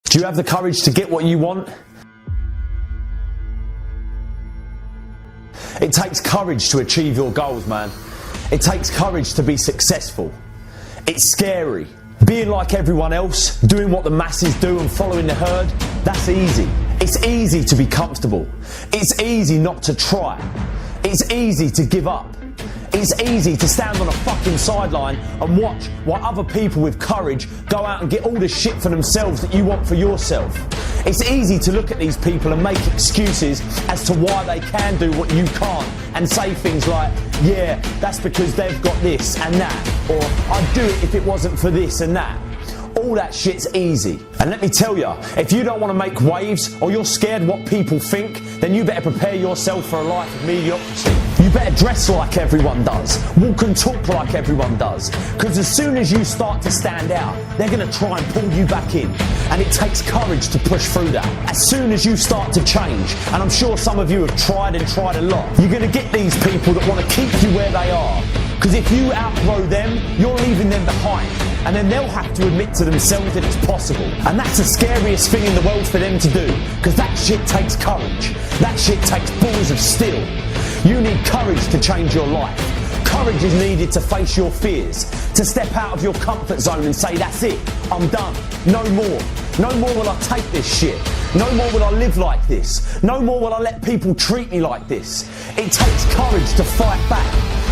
Do you have the courage to get what you want? It takes courage to achieve your goals, man. It takes courage to be successful. It's scary. Being like everyone else, doing what the masses do and following the herd, that's easy. It's easy to be comfortable. It's easy not to try. It's easy to give up. It's easy to stand on a fucking sideline and watch while other people with courage go out and get all the shit for themselves that you want for yourself. It's easy to look at these people and make excuses as to why they can do what you can't and say things like, yeah, that's because they've got this and that, or I'd do it if it wasn't for this and that. All that shit's easy. And let me tell you, if you don't want to make waves or you're scared what people think, then you better prepare yourself for a life of mediocrity. You better dress like everyone does, walk and talk like everyone does, because as soon as you start to stand out, they're going to try and pull you back in. And it takes courage to push through that. As soon as you start to change, and I'm sure some of you have tried a lot, you're going to get these people that want to keep you where they are. Because if you outgrow them, you're leaving them behind. And then they'll have to admit to themselves that it's possible. And that's the scariest thing in the world for them to do. Because that shit takes courage. That shit takes balls of steel. You need courage to change your life. Courage is needed to face your fears. To step out of your comfort zone and say, that's it, I'm done. No more. No more will I take this shit. No more will I live like this. No more will I let people treat me like this. It takes courage to fight back.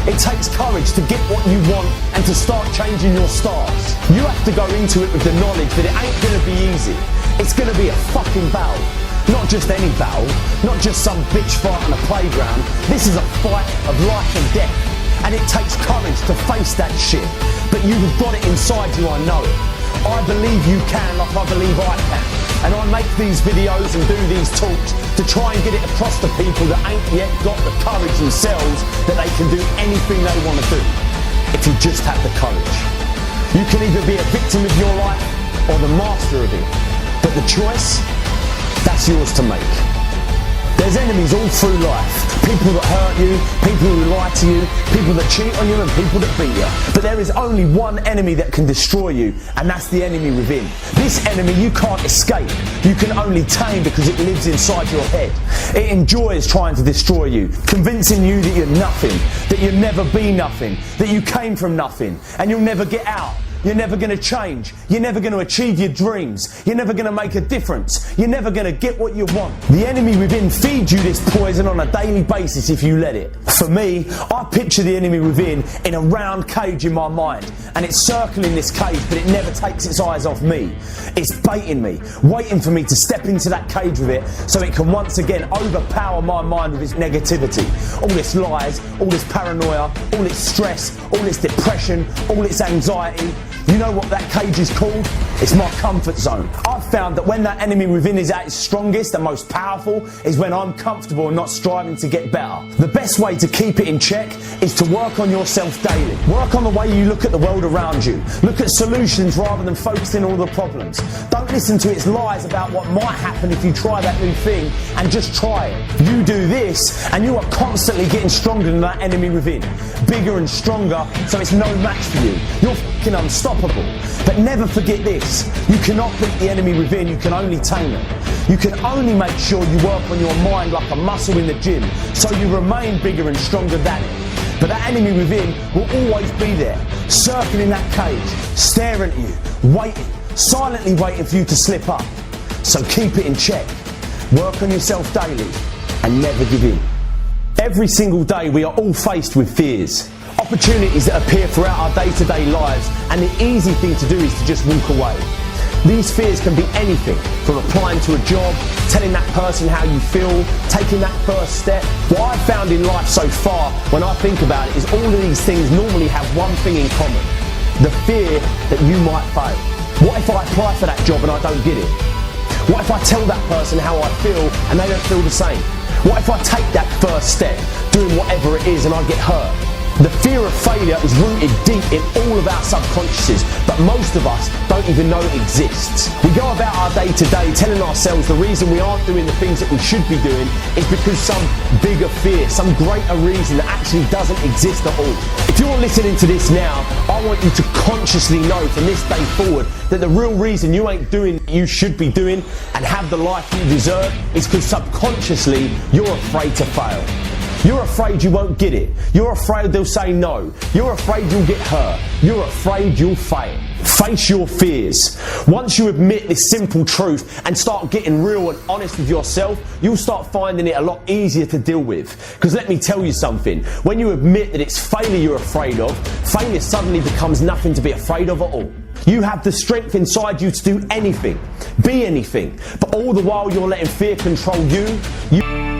It takes courage to get what you want and to start changing your stars. You have to go into it with the knowledge that it ain't going to be easy. It's going to be a fucking battle. Not just any battle, not just some bitch fight on a playground. This is a fight of life and death. And it takes courage to face that shit. But you've got it inside you, I know it. I believe you can like I believe I can. And I make these videos and do these talks to try and get it across to people that ain't yet got the courage themselves that they can do anything they want to do. If you just have the courage. You can either be a victim of your life or the master of it. But the choice, that's yours to make. There's enemies all through life. People that hurt you, people who lie to you, people that cheat on you and people that beat you. But there is only one enemy that can destroy you, and that's the enemy within. This enemy you can't escape. You can only tame because it lives inside your head. It enjoys trying to destroy you, convincing you that you're nothing, that you'll never be nothing, that you came from nothing, and you'll never get out. You're never going to change. You're never going to achieve your dreams. You're never going to make a difference. You're never going to get what you want. The enemy within feeds you this poison on a daily basis if you let it. For me, I picture the enemy within in a round cage in my mind, and it's circling this cage, but it never takes its eyes off me. It's baiting me, waiting for me to step into that cage with it so it can once again overpower my mind with its negativity. All its lies, all its paranoia, all its stress, all its depression, all its anxiety. You know what that cage is called? It's my comfort zone. I've found that when that enemy within is at its strongest and most powerful is when I'm comfortable and not striving to get better. The best way to keep it in check is to work on yourself daily. Work on the way you look at the world around you. Look at solutions rather than focusing on all the problems. Don't listen to its lies about what might happen if you try that new thing, and just try it. You do this and you are constantly getting stronger than that enemy within. Bigger and stronger, so it's no match for you. You're fucking unstoppable. But never forget this, you cannot beat the enemy within, you can only tame it. You can only make sure you work on your mind like a muscle in the gym, so you remain bigger and stronger than it. But that enemy within will always be there, circling that cage, staring at you, waiting, silently waiting for you to slip up. So keep it in check, work on yourself daily, and never give in. Every single day we are all faced with fears. Opportunities that appear throughout our day-to-day lives, and the easy thing to do is to just walk away. These fears can be anything, from applying to a job, telling that person how you feel, taking that first step. What I've found in life so far, when I think about it, is all of these things normally have one thing in common: the fear that you might fail. What if I apply for that job and I don't get it? What if I tell that person how I feel and they don't feel the same? What if I take that first step, doing whatever it is, and I get hurt? The fear of failure is rooted deep in all of our subconsciouses, but most of us don't even know it exists. We go about our day to day telling ourselves the reason we aren't doing the things that we should be doing is because some bigger fear, some greater reason that actually doesn't exist at all. If you're listening to this now, I want you to consciously know from this day forward that the real reason you ain't doing what you should be doing and have the life you deserve is because subconsciously you're afraid to fail. You're afraid you won't get it. You're afraid they'll say no. You're afraid you'll get hurt. You're afraid you'll fail. Face your fears. Once you admit this simple truth and start getting real and honest with yourself, you'll start finding it a lot easier to deal with. Because let me tell you something, when you admit that it's failure you're afraid of, failure suddenly becomes nothing to be afraid of at all. You have the strength inside you to do anything, be anything, but all the while you're letting fear control you.